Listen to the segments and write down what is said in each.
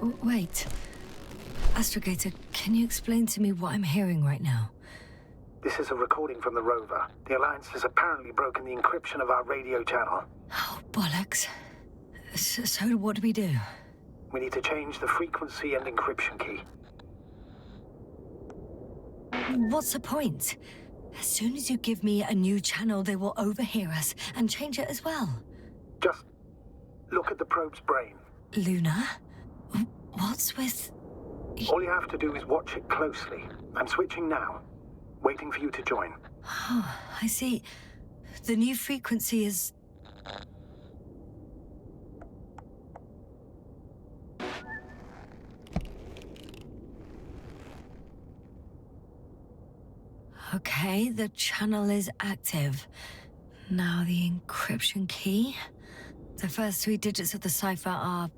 Wait. Astrogator, can you explain to me what I'm hearing right now? This is a recording from the rover. The Alliance has apparently broken the encryption of our radio channel. Oh, bollocks. So what do we do? We need to change the frequency and encryption key. What's the point? As soon as you give me a new channel, they will overhear us and change it as well. Just look at the probe's brain. Luna? What's with... All you have to do is watch it closely. I'm switching now. Waiting for you to join. Oh, I see. The new frequency is... Okay, the channel is active. Now the encryption key. The first 3 digits of the cipher are...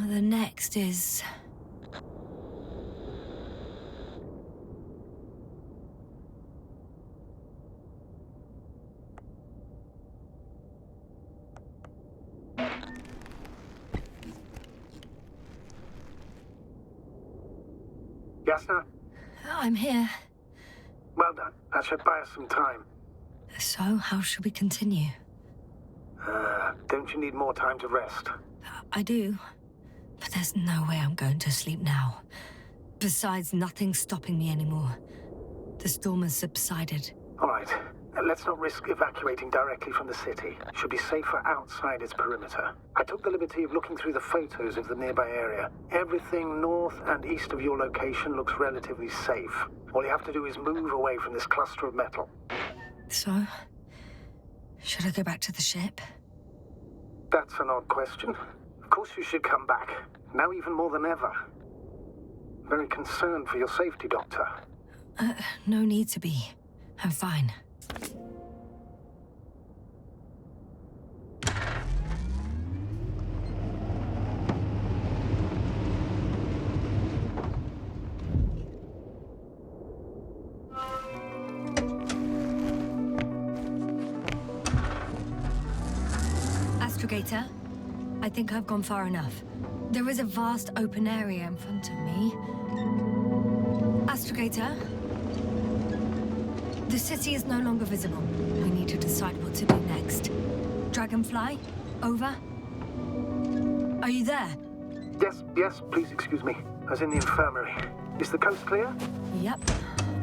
the next is... Yasna? I'm here. Well done. That should buy us some time. So, how should we continue? Don't you need more time to rest? I do. But there's no way I'm going to sleep now. Besides, nothing's stopping me anymore. The storm has subsided. All right. Let's not risk evacuating directly from the city. It should be safer outside its perimeter. I took the liberty of looking through the photos of the nearby area. Everything north and east of your location looks relatively safe. All you have to do is move away from this cluster of metal. So, should I go back to the ship? That's an odd question. Of course you should come back. Now even more than ever. Very concerned for your safety, Doctor. No need to be. I'm fine. Astrogator, I think I've gone far enough. There is a vast open area in front of me. Astrogator? The city is no longer visible. We need to decide what to do next. Dragonfly, over? Are you there? Yes, please excuse me. I was in the infirmary. Is the coast clear? Yep,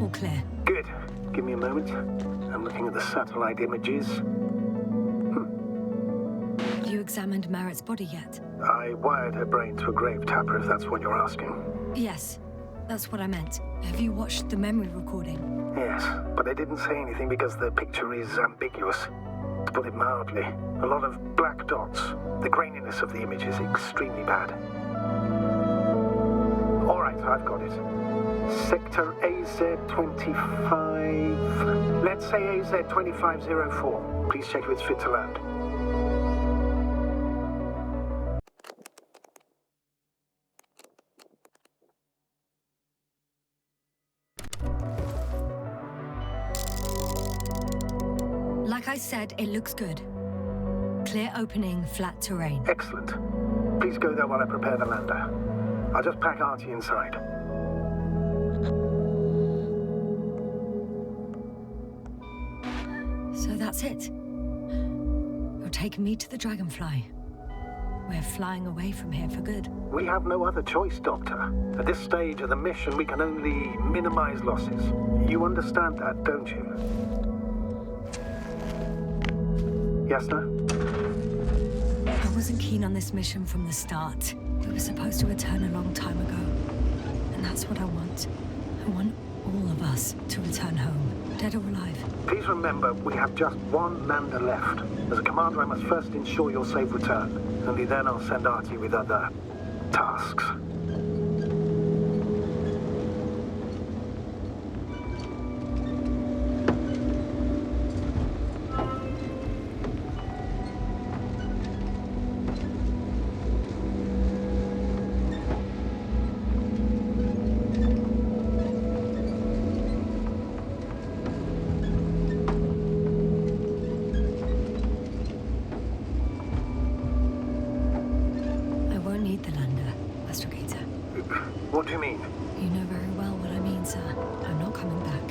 all clear. Good. Give me a moment. I'm looking at the satellite images. Have you examined Merritt's body yet? I wired her brain to a grave tapper, if that's what you're asking. Yes, that's what I meant. Have you watched the memory recording? Yes, but I didn't say anything because the picture is ambiguous. To put it mildly, a lot of black dots. The graininess of the image is extremely bad. All right, I've got it. Sector AZ-25... Let's say AZ-2504. Please check if it's fit to land. Like I said, it looks good. Clear opening, flat terrain. Excellent. Please go there while I prepare the lander. I'll just pack Artie inside. So that's it. You're taking me to the Dragonfly. We're flying away from here for good. We have no other choice, Doctor. At this stage of the mission, we can only minimize losses. You understand that, don't you? Yasna? I wasn't keen on this mission from the start. We were supposed to return a long time ago. And that's what I want. I want all of us to return home, dead or alive. Please remember, we have just one lander left. As a commander, I must first ensure your safe return. Only then I'll send Artie with other tasks. Astrogator. What do you mean? You know very well what I mean, sir. I'm not coming back.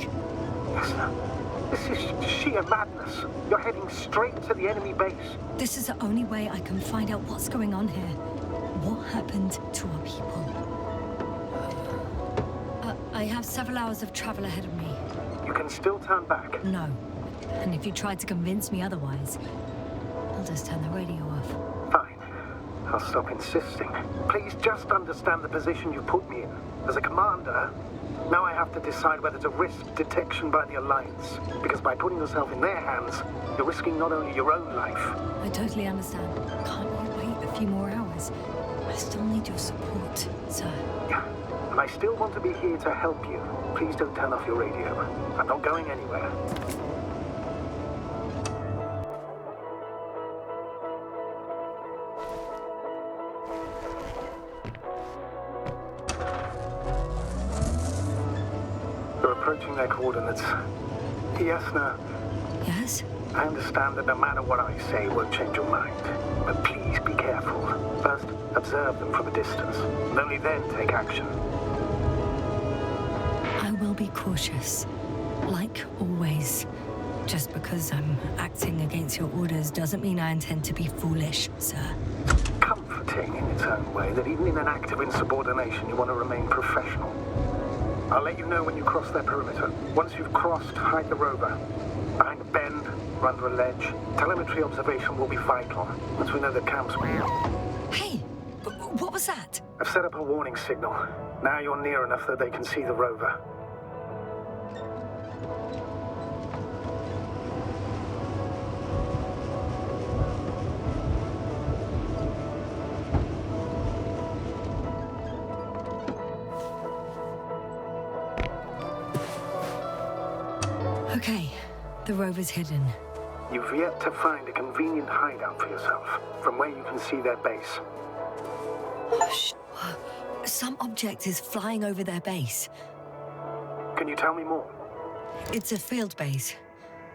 Listener, this is sheer madness. You're heading straight to the enemy base. This is the only way I can find out what's going on here. What happened to our people? I have several hours of travel ahead of me. You can still turn back. No. And if you try to convince me otherwise, I'll just turn the radio off. Fine. I'll stop insisting. Please just understand the position you put me in. As a commander, now I have to decide whether to risk detection by the Alliance. Because by putting yourself in their hands, you're risking not only your own life. I totally understand. Can't you wait a few more hours? I still need your support, sir. Yeah. And I still want to be here to help you. Please don't turn off your radio. I'm not going anywhere. We're approaching their coordinates. Yasna, Yes? I understand that no matter what I say won't change your mind. But please be careful. First, observe them from a distance. And only then take action. I will be cautious. Like always. Just because I'm acting against your orders doesn't mean I intend to be foolish, sir. Comforting in its own way that even in an act of insubordination you want to remain professional. I'll let you know when you cross their perimeter. Once you've crossed, hide the rover. Behind a bend, or under a ledge. Telemetry observation will be vital. Once we know the camp's... Hey! What was that? I've set up a warning signal. Now you're near enough that they can see the rover. Okay, the rover's hidden. You've yet to find a convenient hideout for yourself, from where you can see their base. Shh. Some object is flying over their base. Can you tell me more? It's a field base.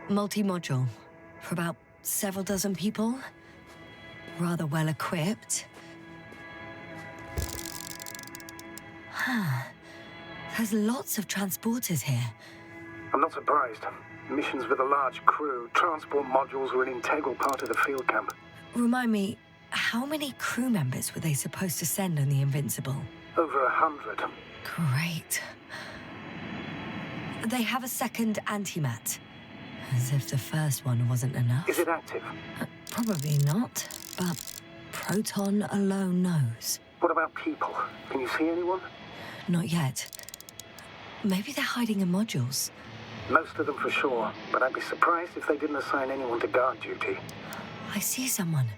Multi-module. For about several dozen people. Rather well equipped. There's lots of transporters here. I'm not surprised. Missions with a large crew, transport modules were an integral part of the field camp. Remind me, how many crew members were they supposed to send on the Invincible? Over 100. Great. They have a second antimat. As if the first one wasn't enough. Is it active? Probably not, but Proton alone knows. What about people? Can you see anyone? Not yet. Maybe they're hiding in modules. Most of them for sure, but I'd be surprised if they didn't assign anyone to guard duty. I see someone.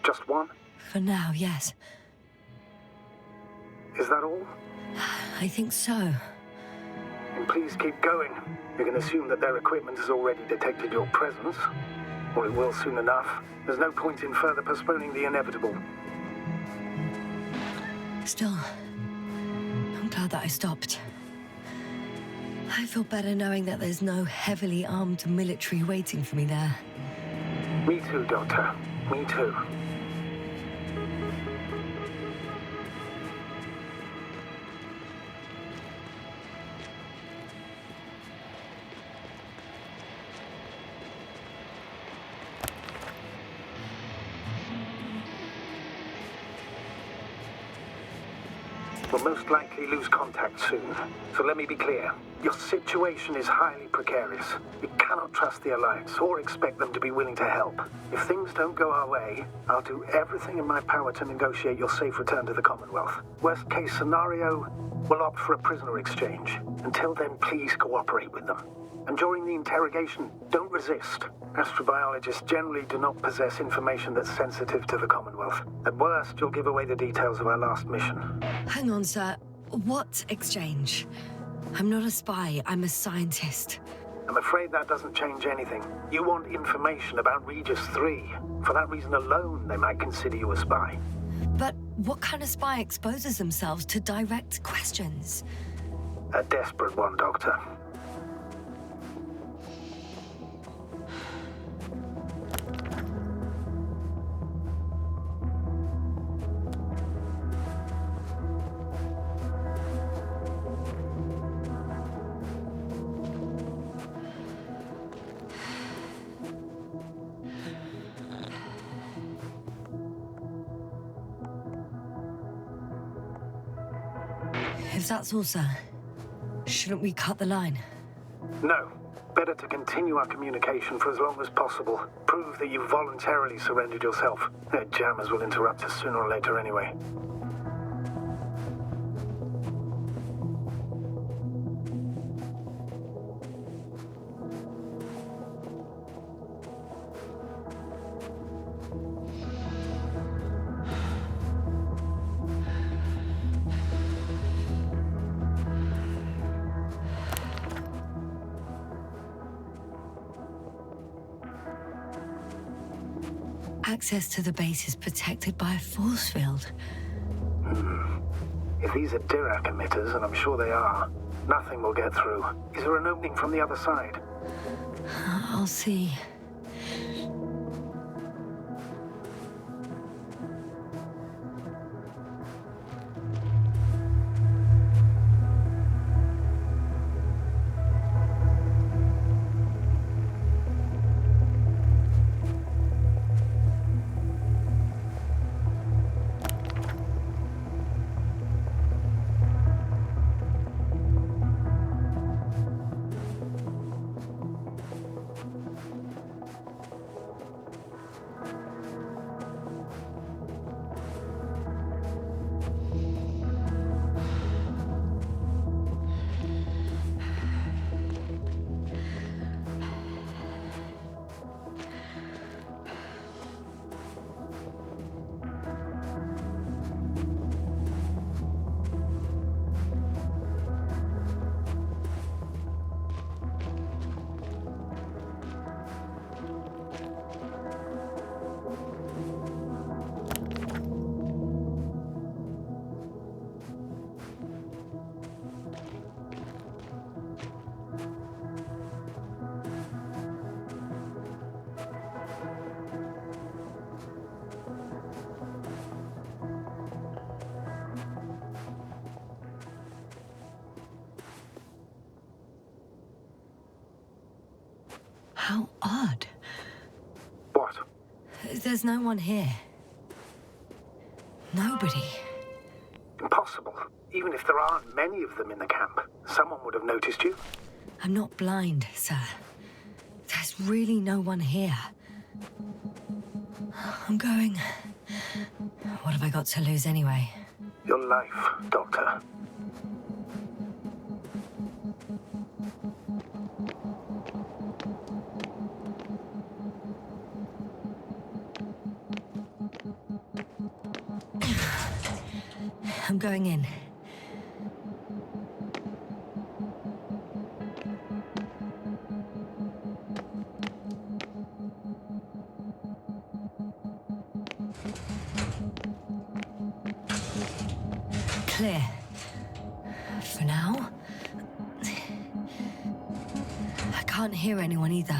Just one? For now, yes. Is that all? I think so. And please keep going. You can assume that their equipment has already detected your presence. Or it will soon enough. There's no point in further postponing the inevitable. Still, I'm glad that I stopped. I feel better knowing that there's no heavily armed military waiting for me there. Me too, Doctor. Me too. We'll most likely lose contact soon. So let me be clear. Your situation is highly precarious. You cannot trust the Alliance or expect them to be willing to help. If things don't go our way, I'll do everything in my power to negotiate your safe return to the Commonwealth. Worst case scenario, we'll opt for a prisoner exchange. Until then, please cooperate with them. And during the interrogation, don't resist. Astrobiologists generally do not possess information that's sensitive to the Commonwealth. At worst, you'll give away the details of our last mission. Hang on, sir. What exchange? I'm not a spy, I'm a scientist. I'm afraid that doesn't change anything. You want information about Regis 3. For that reason alone, they might consider you a spy. But what kind of spy exposes themselves to direct questions? A desperate one, Doctor. If that's all, sir, shouldn't we cut the line? No. Better to continue our communication for as long as possible. Prove that you voluntarily surrendered yourself. Their jammers will interrupt us sooner or later anyway. Access to the base is protected by a force field. If these are Dirac emitters, and I'm sure they are, nothing will get through. Is there an opening from the other side? I'll see. How odd. What? There's no one here. Nobody. Impossible. Even if there aren't many of them in the camp, someone would have noticed you. I'm not blind, sir. There's really no one here. I'm going. What have I got to lose anyway? Your life, Doctor. I'm going in. Clear. For now. I can't hear anyone either.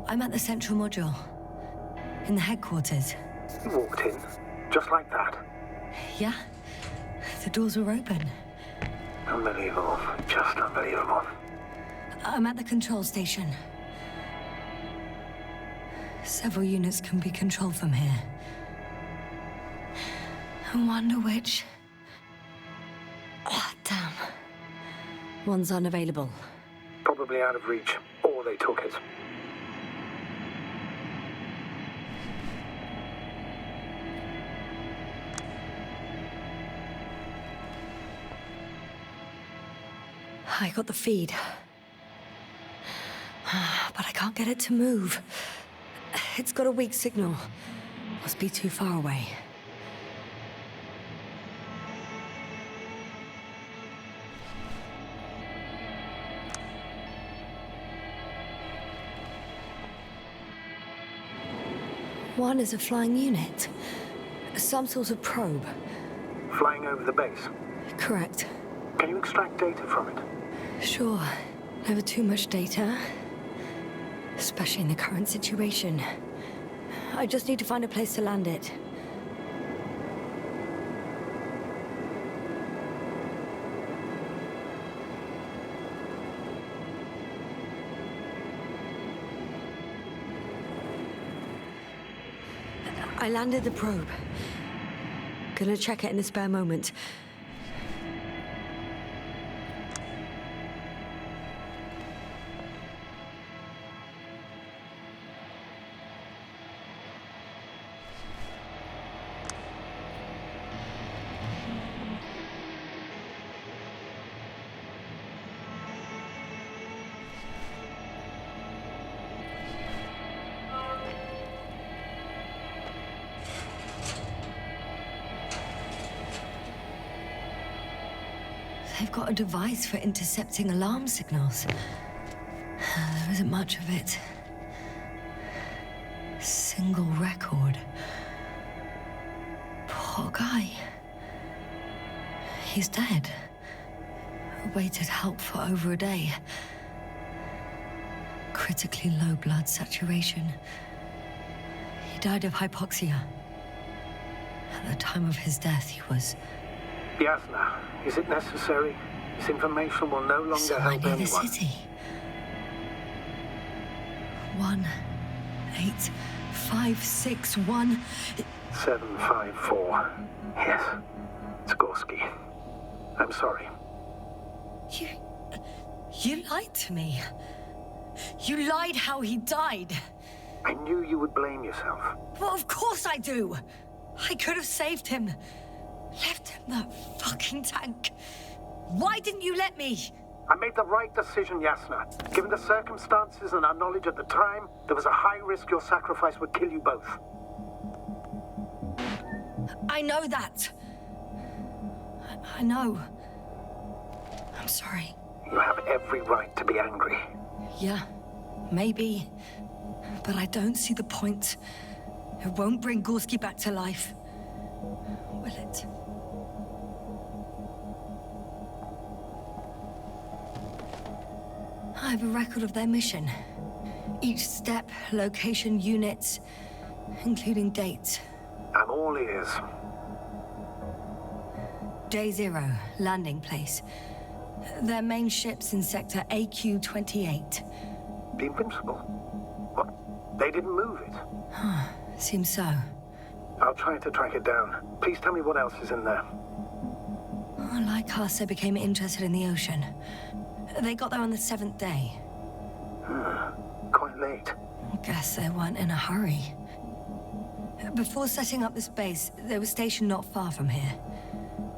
I'm at the central module. In the headquarters. You walked in, just like that. Yeah? The doors were open. Unbelievable. Just unbelievable. I'm at the control station. Several units can be controlled from here. I wonder which... Oh, damn. One's unavailable. Probably out of reach, or they took it. I got the feed. But I can't get it to move. It's got a weak signal. Must be too far away. One is a flying unit. Some sort of probe. Flying over the base. Correct. Can you extract data from it? Sure. Never too much data. Especially in the current situation. I just need to find a place to land it. I landed the probe. Gonna check it in a spare moment. They've got a device for intercepting alarm signals. There isn't much of it. Single record. Poor guy. He's dead. Waited help for over a day. Critically low blood saturation. He died of hypoxia. At the time of his death, he was... Yasna, is it necessary? This information will no longer So help I near anyone. the city. 18561. 754. Yes. Skorsky. I'm sorry. You lied to me. You lied how he died. I knew you would blame yourself. Well, of course I do. I could have saved him. Left him that fucking tank. Why didn't you let me? I made the right decision, Yasna. Given the circumstances and our knowledge at the time, there was a high risk your sacrifice would kill you both. I know that. I know. I'm sorry. You have every right to be angry. Yeah, maybe. But I don't see the point. It won't bring Gorski back to life. Will it? I have a record of their mission. Each step, location, units, including dates. I'm all ears. Day 0, landing place. Their main ship's in sector AQ-28. The Invincible? What? They didn't move it? Seems so. I'll try to track it down. Please tell me what else is in there. Like us, they became interested in the ocean. They got there on the 7th day. Quite late. Guess they weren't in a hurry. Before setting up this base, they were stationed not far from here.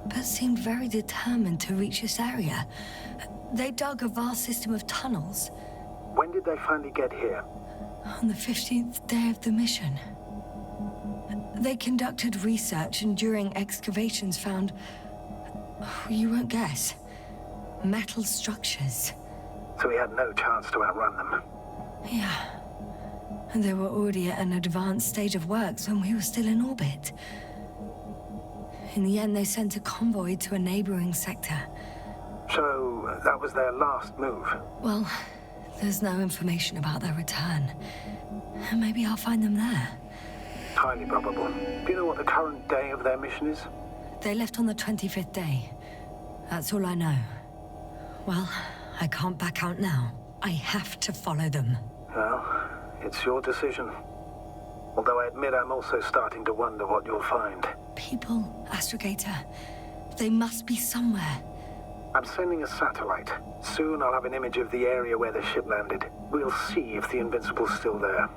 But seemed very determined to reach this area. They dug a vast system of tunnels. When did they finally get here? On the 15th day of the mission. They conducted research and during excavations found... you won't guess. Metal structures. So we had no chance to outrun them. Yeah. And they were already at an advanced stage of works when we were still in orbit. In the end, they sent a convoy to a neighboring sector. So that was their last move. Well, There's no information about their return. Maybe I'll find them there. Highly probable. Do you know what the current day of their mission is? They left on the 25th day. That's all I know. Well, I can't back out now. I have to follow them. Well, it's your decision. Although I admit I'm also starting to wonder what you'll find. People, Astrogator. They must be somewhere. I'm sending a satellite. Soon I'll have an image of the area where the ship landed. We'll see if the Invincible's still there.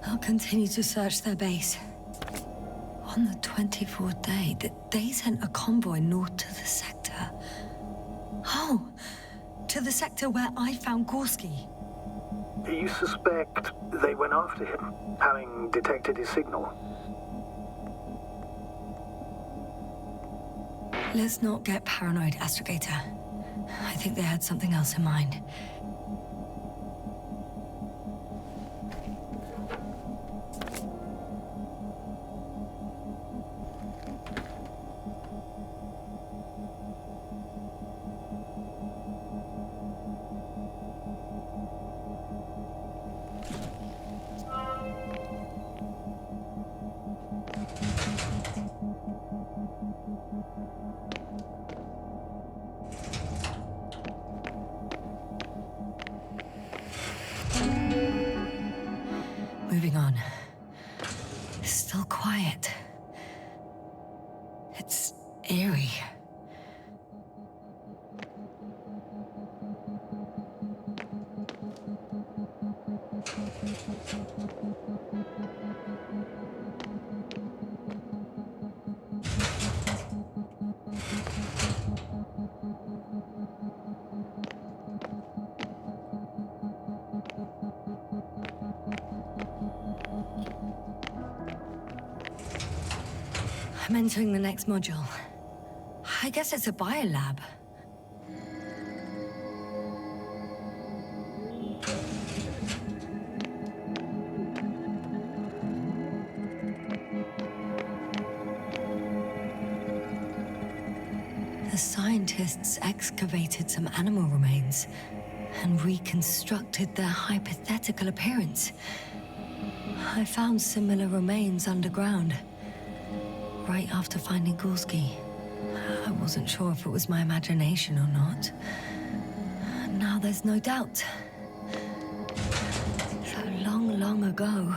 I'll continue to search their base. On the 24th day, they sent a convoy north to the sector. Oh, to the sector where I found Gorski. You suspect they went after him, having detected his signal? Let's not get paranoid, Astrogator. I think they had something else in mind. Moving on. It's still quiet. It's eerie. I'm entering the next module. I guess it's a biolab. The scientists excavated some animal remains and reconstructed their hypothetical appearance. I found similar remains underground. Right after finding Gorski. I wasn't sure if it was my imagination or not. Now there's no doubt. So long ago,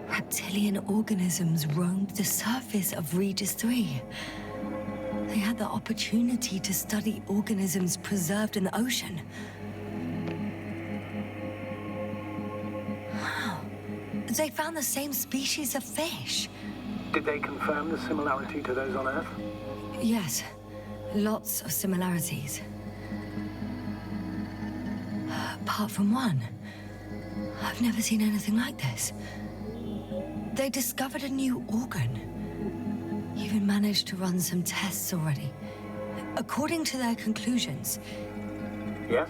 reptilian organisms roamed the surface of Regis 3. They had the opportunity to study organisms preserved in the ocean. Wow. They found the same species of fish. Did they confirm the similarity to those on Earth? Yes. Lots of similarities. Apart from one. I've never seen anything like this. They discovered a new organ. Even managed to run some tests already. According to their conclusions... Yes?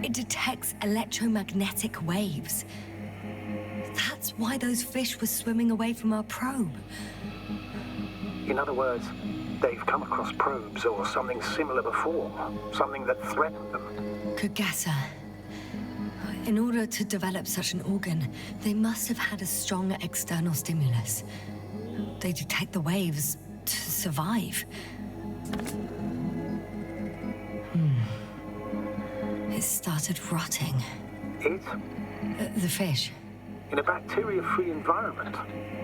It detects electromagnetic waves. That's why those fish were swimming away from our probe. In other words, they've come across probes or something similar before. Something that threatened them. Could guess her. In order to develop such an organ, they must have had a strong external stimulus. They detect the waves to survive. It started rotting. It? The fish. In a bacteria-free environment?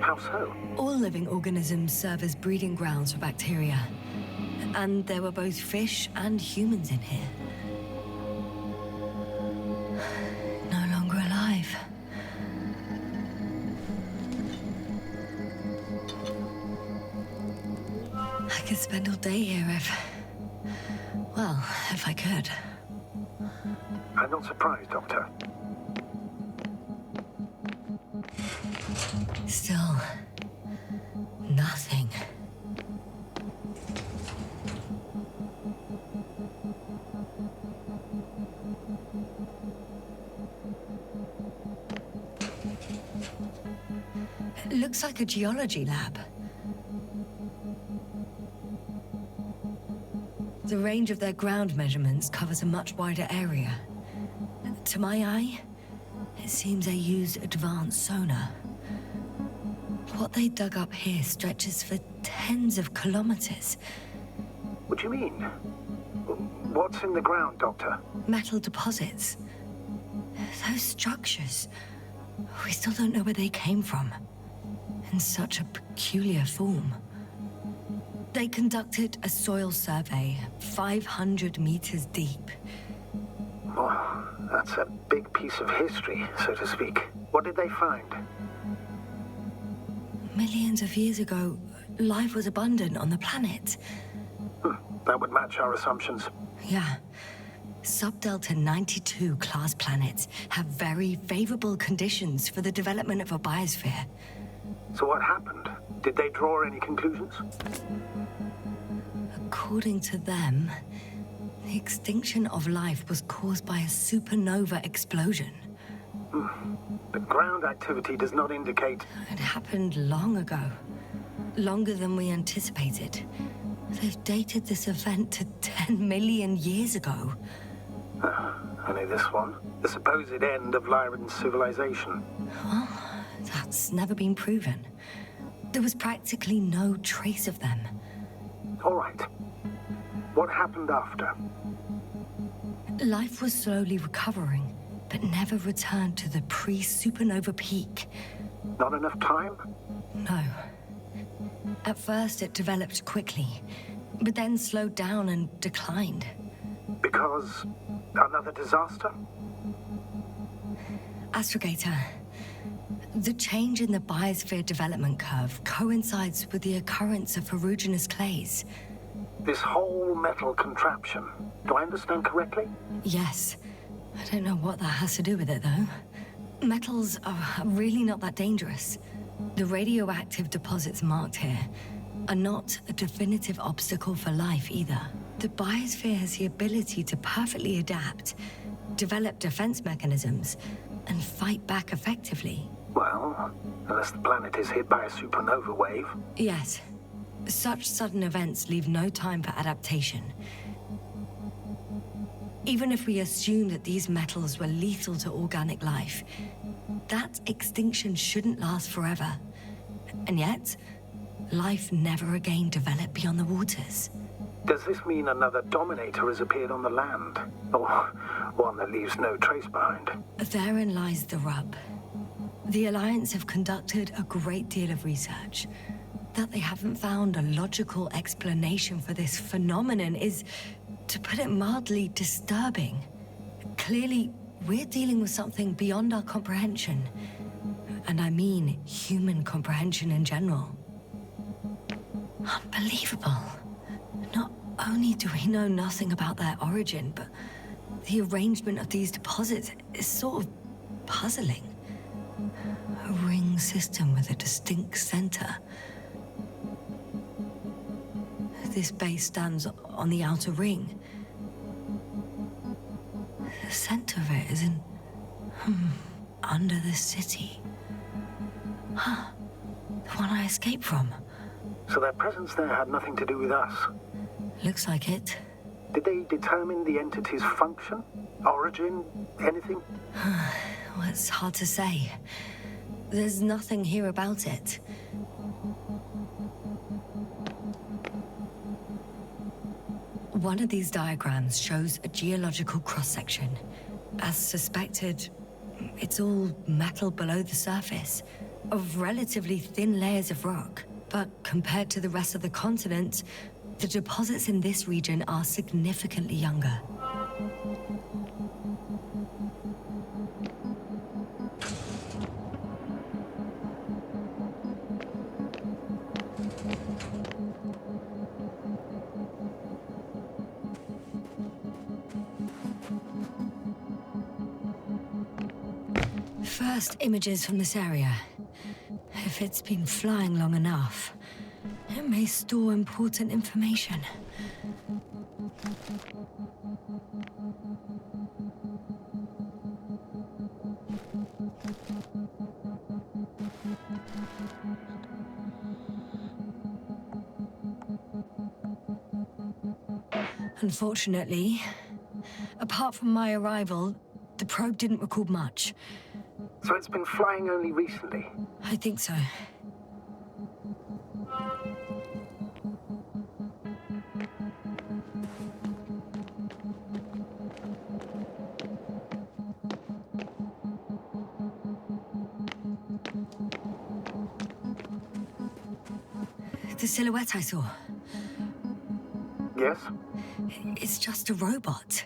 How so? All living organisms serve as breeding grounds for bacteria. And there were both fish and humans in here. No longer alive. I could spend all day here if I could. I'm not surprised, Doctor. Still, nothing. It looks like a geology lab. The range of their ground measurements covers a much wider area. To my eye, it seems they use advanced sonar. What they dug up here stretches for tens of kilometers. What do you mean? What's in the ground, Doctor? Metal deposits. Those structures. We still don't know where they came from. In such a peculiar form. They conducted a soil survey 500 meters deep. Oh, that's a big piece of history, so to speak. What did they find? Millions of years ago, life was abundant on the planet. That would match our assumptions. Yeah. Subdelta 92 class planets have very favorable conditions for the development of a biosphere. So what happened? Did they draw any conclusions? According to them, the extinction of life was caused by a supernova explosion. But ground activity does not indicate... It happened long ago. Longer than we anticipated. They've dated this event to 10 million years ago. Only this one? The supposed end of Lyran's civilization. Well, that's never been proven. There was practically no trace of them. All right. What happened after? Life was slowly recovering, but never returned to the pre-supernova peak. Not enough time? No. At first, it developed quickly, but then slowed down and declined. Because another disaster? Astrogator, the change in the biosphere development curve coincides with the occurrence of ferruginous clays. This whole metal contraption, do I understand correctly? Yes. I don't know what that has to do with it, though. Metals are really not that dangerous. The radioactive deposits marked here are not a definitive obstacle for life either. The biosphere has the ability to perfectly adapt, develop defense mechanisms, and fight back effectively. Well, unless the planet is hit by a supernova wave. Yes. Such sudden events leave no time for adaptation. Even if we assume that these metals were lethal to organic life, that extinction shouldn't last forever. And yet, life never again developed beyond the waters. Does this mean another Dominator has appeared on the land? Or one that leaves no trace behind? Therein lies the rub. The Alliance have conducted a great deal of research. That they haven't found a logical explanation for this phenomenon is, to put it mildly, disturbing. Clearly, we're dealing with something beyond our comprehension. And I mean human comprehension in general. Unbelievable. Not only do we know nothing about their origin, but the arrangement of these deposits is sort of puzzling. A ring system with a distinct center. This base stands on the outer ring. The center of it is in... under the city. Huh. The one I escaped from. So their presence there had nothing to do with us? Looks like it. Did they determine the entity's function? Origin? Anything? Well, it's hard to say. There's nothing here about it. One of these diagrams shows a geological cross-section. As suspected, it's all metal below the surface, of relatively thin layers of rock. But compared to the rest of the continent, the deposits in this region are significantly younger. First images from this area. If it's been flying long enough, it may store important information. Unfortunately, apart from my arrival, The probe didn't record much. So it's been flying only recently? I think so. The silhouette I saw. Yes? It's just a robot.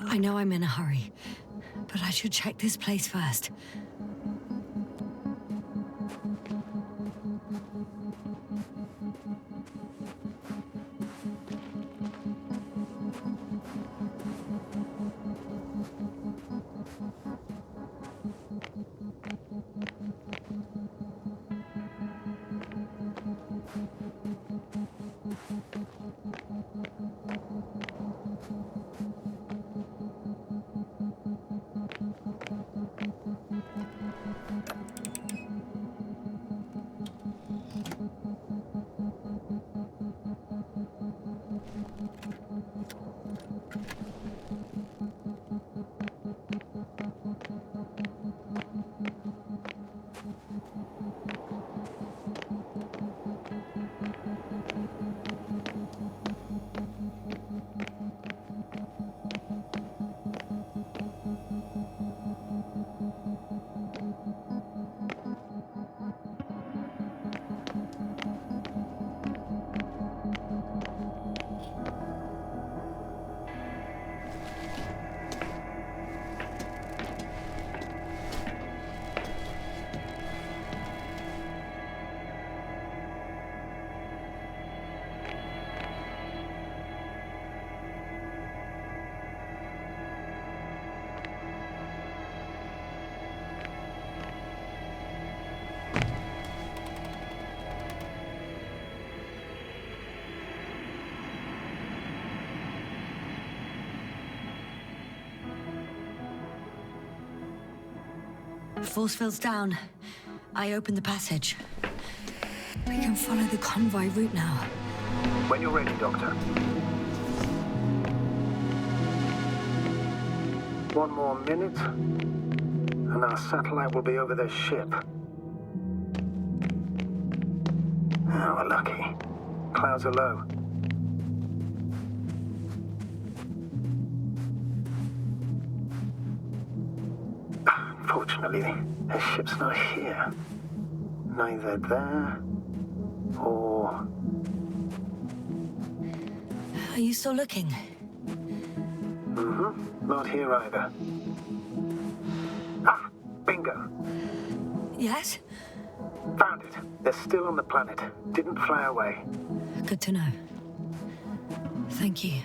I know I'm in a hurry, but I should check this place first. Force field's down. I opened the passage. We can follow the convoy route now. When you're ready, Doctor. One more minute, and our satellite will be over their ship. Oh, we're lucky. Clouds are low. Unfortunately, their ship's not here. Neither there or... Are you still looking? Mm-hmm. Not here either. Ah, bingo. Yes? Found it. They're still on the planet. Didn't fly away. Good to know. Thank you.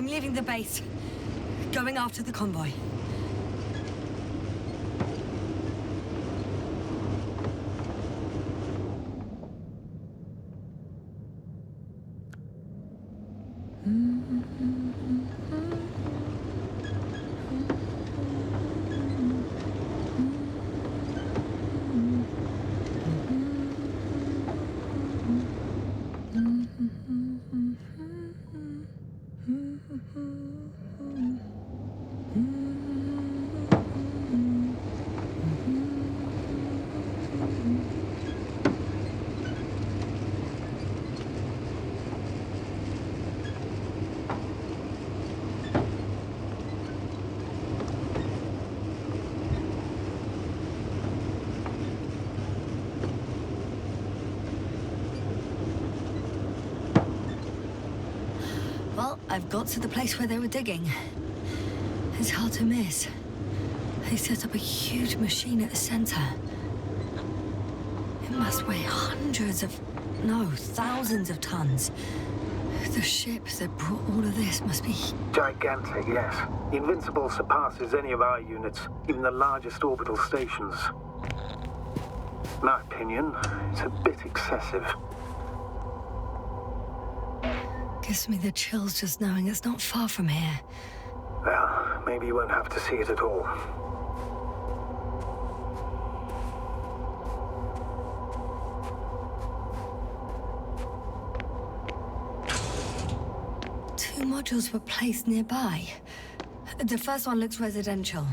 I'm leaving the base. Going after the convoy. Well, I've got to the place where they were digging. It's hard to miss. They set up a huge machine at the center. It must weigh thousands of tons. The ship that brought all of this must be... Gigantic, yes. The Invincible surpasses any of our units, even the largest orbital stations. In my opinion, it's a bit excessive. Gives me the chills just knowing it's not far from here. Well, maybe you won't have to see it at all. Two modules were placed nearby. The first one looks residential.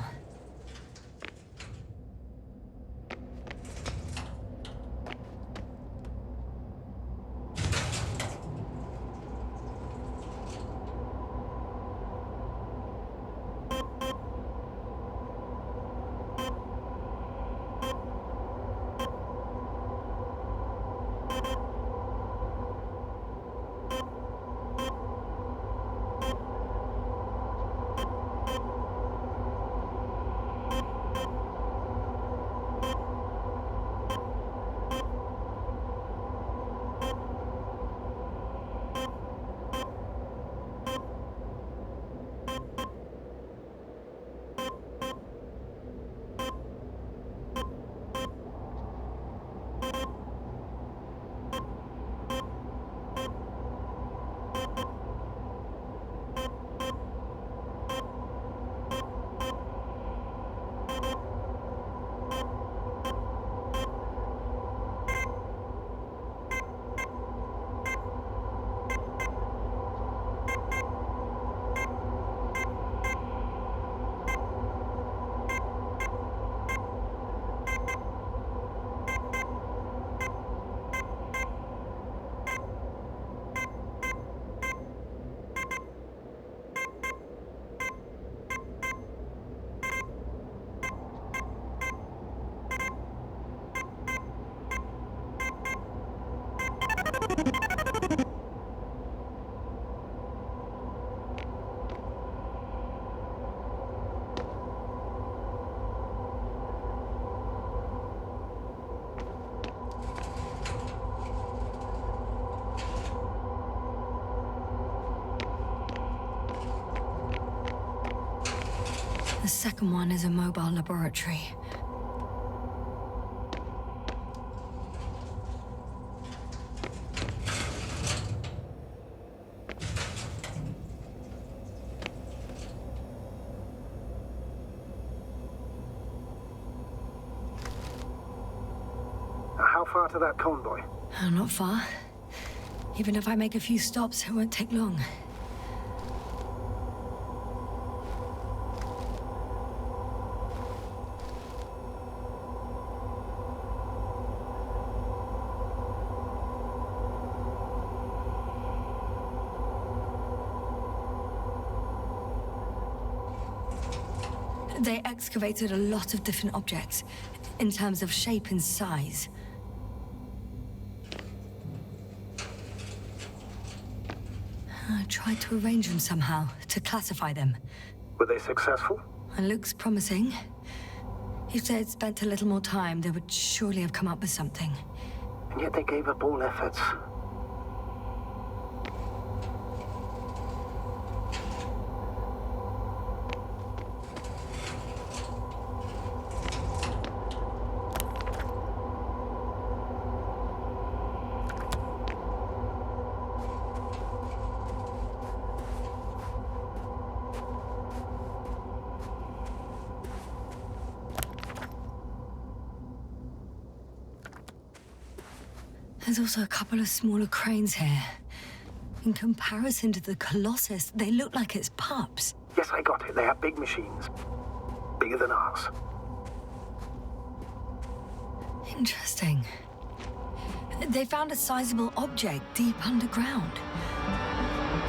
The second one is a mobile laboratory. How far to that convoy? Not far. Even if I make a few stops, it won't take long. They excavated a lot of different objects, in terms of shape and size. I tried to arrange them somehow, to classify them. Were they successful? It looks promising. If they had spent a little more time, they would surely have come up with something. And yet they gave up all efforts. There's also a couple of smaller cranes here. In comparison to the Colossus, they look like it's pups. Yes, I got it. They have big machines. Bigger than ours. Interesting. They found a sizable object deep underground.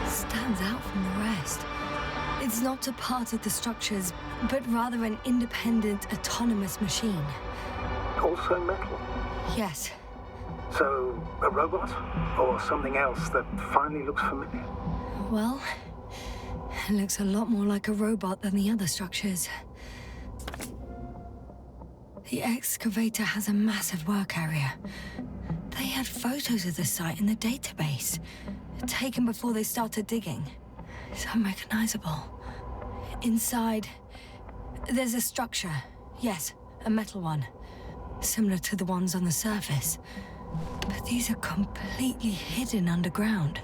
Stands out from the rest. It's not a part of the structures, but rather an independent, autonomous machine. Also metal? Yes. So, a robot? Or something else that finally looks familiar? Well, it looks a lot more like a robot than the other structures. The excavator has a massive work area. They had photos of the site in the database, taken before they started digging. It's unrecognizable. Inside, there's a structure. Yes, a metal one. Similar to the ones on the surface. But these are completely hidden underground.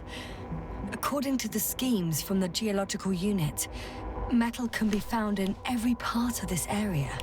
According to the schemes from the geological unit, metal can be found in every part of this area.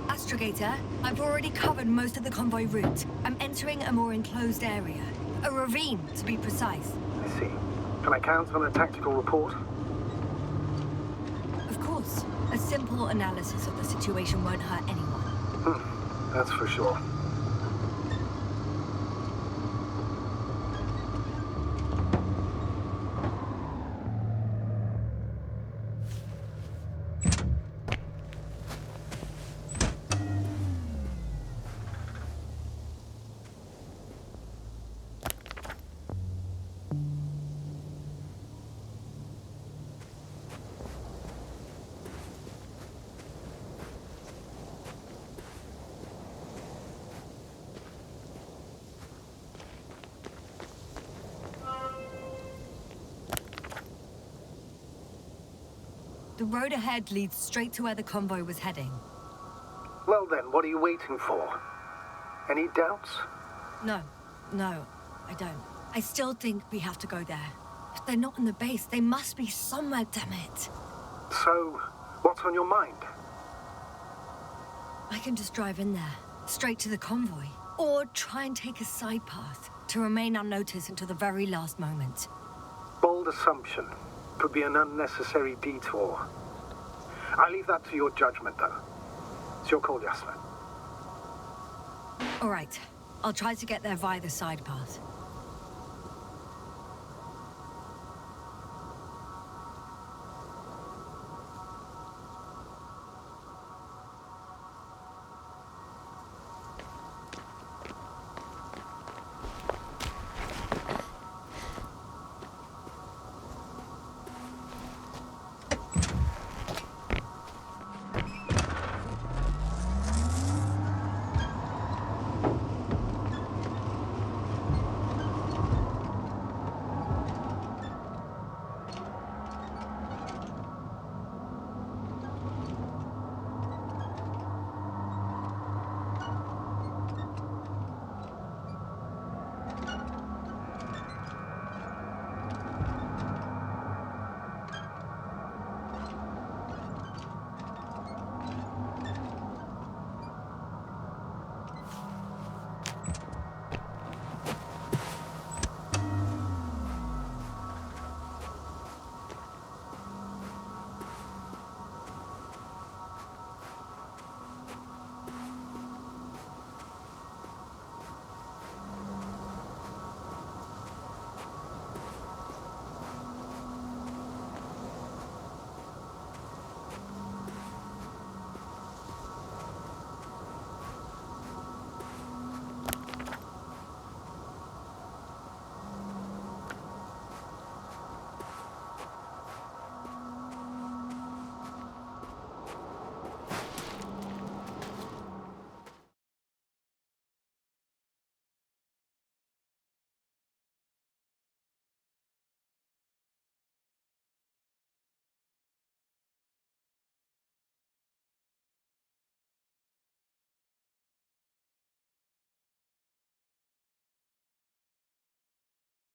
Astrogator, I've already covered most of the convoy route. I'm entering a more enclosed area. A ravine, to be precise. I see. Can I count on a tactical report? Of course. A simple analysis of the situation won't hurt anyone. That's for sure. The road ahead leads straight to where the convoy was heading. Well then, what are you waiting for? Any doubts? No, I don't. I still think we have to go there. If they're not in the base, they must be somewhere, damn it. So, what's on your mind? I can just drive in there, straight to the convoy. Or try and take a side path to remain unnoticed until the very last moment. Bold assumption. Could be an unnecessary detour. I leave that to your judgment, though. It's your call, Yasmin. All right. I'll try to get there via the side path.